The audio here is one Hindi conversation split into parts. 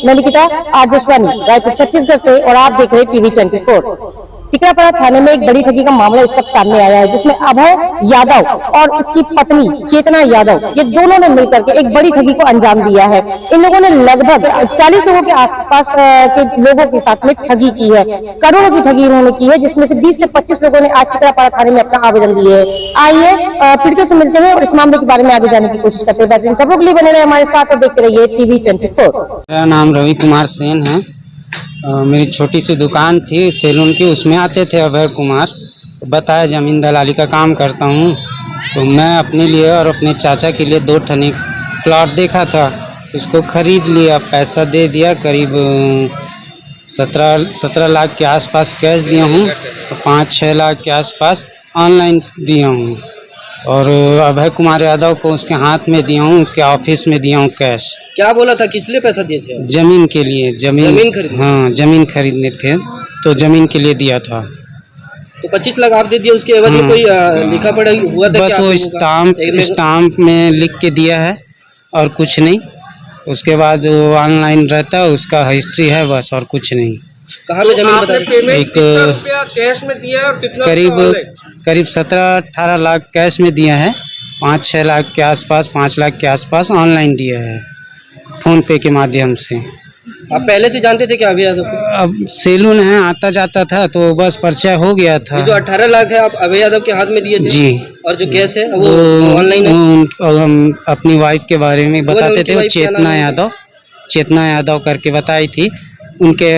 मैं निकिता आजस्वानी रायपुर छत्तीसगढ़ से और आप देख रहे हैं टीवी 24। टिकरापाड़ा थाने में एक बड़ी ठगी का मामला इस वक्त सामने आया है, जिसमें अभय यादव और उसकी पत्नी चेतना यादव ये दोनों ने मिलकर के एक बड़ी ठगी को अंजाम दिया है। इन लोगों ने लगभग 40 लोगों के आसपास के लोगों के साथ में ठगी की है। करोड़ों की ठगी उन्होंने की है, जिसमें से 20 से 25 लोगों ने आज टिकरापाड़ा थाने में अपना आवेदन दिए है। आइए पीड़ितों से मिलते हैं और इस मामले के बारे में आगे जाने की कोशिश करते हैं। बेहतरीन खबरों के लिए बने रहे हमारे साथ और देखते रहिए टीवी 24। मेरा नाम रवि कुमार सेन है। मेरी छोटी सी दुकान थी सैलून की, उसमें आते थे अभय कुमार। बताया जमीन दलाली का काम करता हूँ, तो मैं अपने लिए और अपने चाचा के लिए 2 ठनी प्लॉट देखा था, उसको खरीद लिया। पैसा दे दिया, करीब 17 लाख के आसपास कैश दिया हूँ और 5-6 लाख के आसपास ऑनलाइन दिया हूँ। और अभय कुमार यादव को उसके हाथ में दिया हूँ, उसके ऑफिस में दिया हूँ कैश। क्या बोला था, किस लिए पैसा दिए थे? जमीन के लिए। जमीन खरीदने? हाँ, जमीन खरीदने थे, तो जमीन के लिए दिया था। तो 25 लाख आप दे दिए, उसके एवज में कोई लिखा पढ़ा हुआ था? बस वो स्टाम्प में लिख के दिया है और कुछ नहीं। उसके बाद वो ऑनलाइन रहता है, उसका हिस्ट्री है बस, और कुछ नहीं। कहाँ पे जमीन बता रहे? एक कैश में दिया और कितना? करीब 17-18 लाख कैश में दिया है, 5-6 लाख के आसपास, 5 लाख के आसपास ऑनलाइन दिया है फोन पे के माध्यम से। आप पहले से जानते थे क्या अभय यादव को? अब सैलून है, आता जाता था तो बस परिचय हो गया था। जो 18 लाख है आप अभय यादव के हाथ में दिए थे? जी। और जो कैश है वो ऑनलाइन है? हम अपनी वाइफ के बारे में बताते थे, चेतना यादव करके बताई थी, उनके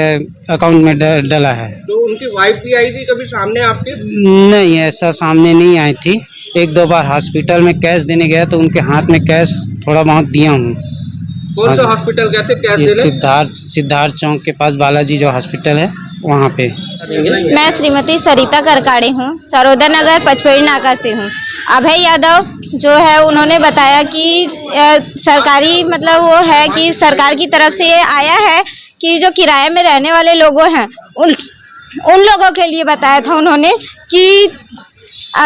अकाउंट में डला है। तो उनकी वाइफ भी आई थी कभी सामने आपके? नहीं, ऐसा सामने नहीं आई थी। 1-2 बार हॉस्पिटल में कैश देने गया तो उनके हाथ में कैश थोड़ा बहुत दिया हूँ। कौन सा हॉस्पिटल गए थे कैश देने? सिद्धार्थ चौक के पास बालाजी जो हॉस्पिटल है वहाँ पे। मैं श्रीमती सरिता करकाड़े हूँ, सरोदा नगर पचपेड़ी नाका से हूँ। अभय यादव जो है उन्होंने बताया कि सरकारी मतलब वो है कि सरकार की तरफ से ये आया है कि जो किराए में रहने वाले लोगों हैं उन लोगों के लिए बताया था उन्होंने कि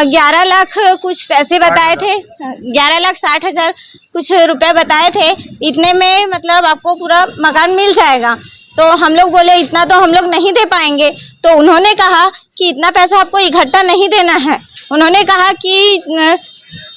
11 लाख कुछ पैसे बताए थे, 11,60,000 कुछ रुपए बताए थे। इतने में मतलब आपको पूरा मकान मिल जाएगा। तो हम लोग बोले इतना तो हम लोग नहीं दे पाएंगे। तो उन्होंने कहा कि इतना पैसा आपको इकट्ठा नहीं देना है। उन्होंने कहा कि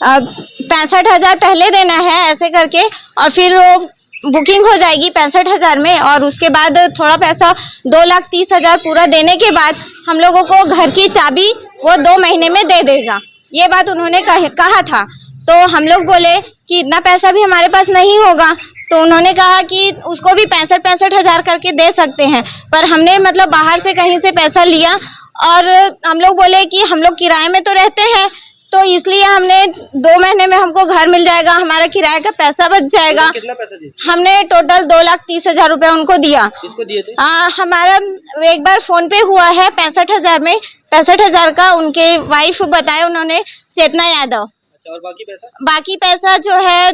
65,000 पहले देना है ऐसे करके, और फिर वो बुकिंग हो जाएगी 65,000 में, और उसके बाद थोड़ा पैसा 2,30,000 पूरा देने के बाद हम लोगों को घर की चाबी वो 2 महीने में दे देगा। ये बात उन्होंने कहा था। तो हम लोग बोले कि इतना पैसा भी हमारे पास नहीं होगा। तो उन्होंने कहा कि उसको भी 65,000 करके दे सकते हैं, पर हमने मतलब बाहर से कहीं से पैसा लिया और हम लोग बोले कि हम लोग किराए में तो रहते हैं, तो इसलिए हमने 2 महीने में हमको घर मिल जाएगा, हमारा किराए का पैसा बच जाएगा। कितना पैसा दिए? हमने टोटल 2,30,000 रुपए उनको दिया। किसको दिए थे? हमारा एक बार फोन पे हुआ है 65,000 में, 65,000 का उनके वाइफ बताया उन्होंने, चेतना यादव। अच्छा, और बाकी पैसा जो है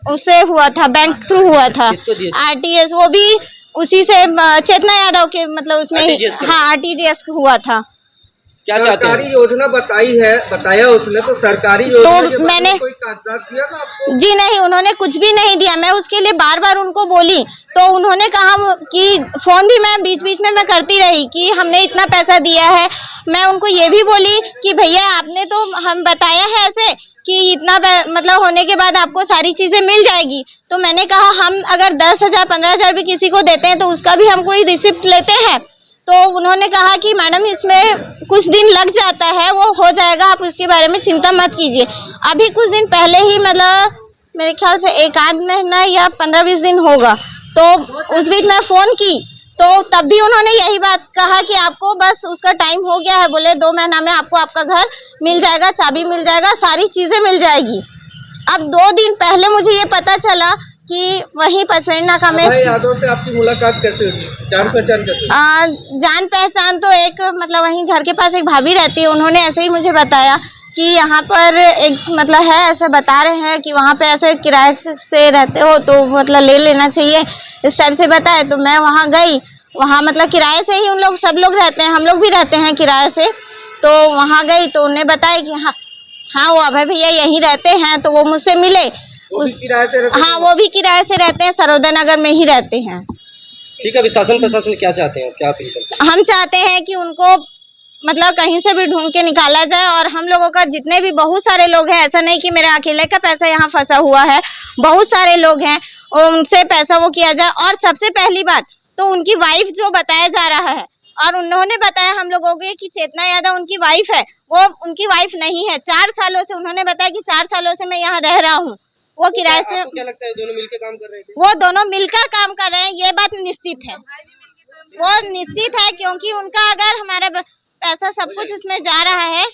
उससे हुआ था, बैंक थ्रू हुआ था, RTGS, वो भी उसी से चेतना यादव के मतलब उसमें हाँ RTGS हुआ था। क्या सरकारी योजना बताया उसने, तो सरकारी योजना तो मैंने कोई कागजात दिया था आपको? जी नहीं, उन्होंने कुछ भी नहीं दिया। मैं उसके लिए बार बार उनको बोली, तो उन्होंने कहा कि फोन भी मैं बीच बीच में मैं करती रही कि हमने इतना पैसा दिया है। मैं उनको ये भी बोली कि भैया आपने तो हम बताया है ऐसे कि इतना मतलब होने के बाद आपको सारी चीजें मिल जाएगी। तो मैंने कहा हम अगर 10,000 15,000 भी किसी को देते हैं तो उसका भी हम कोई रिसिप्ट लेते हैं। तो उन्होंने कहा कि मैडम इसमें कुछ दिन लग जाता है, वो हो जाएगा, आप उसके बारे में चिंता मत कीजिए। अभी कुछ दिन पहले ही मतलब मेरे ख्याल से 1-8 महीना या 15-20 दिन होगा, तो उस बीच में फ़ोन की तो तब भी उन्होंने यही बात कहा कि आपको बस उसका टाइम हो गया है, बोले 2 महीना में आपको आपका घर मिल जाएगा, चाबी मिल जाएगा, सारी चीज़ें मिल जाएगी। अब 2 दिन पहले मुझे ये पता चला कि वही पचपेड़ी नाका में। यादव से आपकी मुलाकात कैसे हुई? जान पहचान कैसे? जान पहचान तो एक मतलब वहीं घर के पास एक भाभी रहती है, उन्होंने ऐसे ही मुझे बताया कि यहाँ पर एक मतलब है, ऐसे बता रहे हैं कि वहाँ पे ऐसे किराए से रहते हो तो मतलब ले लेना चाहिए, इस टाइप से बताए। तो मैं वहाँ गई, वहाँ मतलब किराए से ही उन लोग सब लोग रहते हैं, हम लोग भी रहते हैं किराए से। तो वहाँ गई तो उन्हें बताया कि हाँ वो अभय भैया यहीं रहते हैं। तो वो मुझसे मिले, वो भी किराए से रहते हाँ, वो भी किराए से रहते हैं, सरोदा नगर में ही रहते हैं। ठीक है, अभी शासन प्रशासन क्या चाहते हैं, क्या अपील करते हैं? हम चाहते हैं कि उनको मतलब कहीं से भी ढूंढ के निकाला जाए, और हम लोगों का जितने भी बहुत सारे लोग हैं, ऐसा नहीं कि मेरा अकेले का पैसा यहाँ फंसा हुआ है, बहुत सारे लोग हैं, उनसे पैसा वो किया जाए। और सबसे पहली बात तो उनकी वाइफ जो बताया जा रहा है, और उन्होंने बताया हम लोगों को कि चेतना यादव उनकी वाइफ है, वो उनकी वाइफ नहीं है। 4 सालों से उन्होंने बताया कि 4 सालों से मैं यहाँ रह रहा हूँ, वो किराए से। क्या लगता है दोनों मिलकर काम कर रहे थे? वो दोनों मिलकर काम कर रहे हैं, ये बात निश्चित है, वो निश्चित है, क्योंकि उनका अगर हमारा पैसा सब कुछ उसमें जा रहा है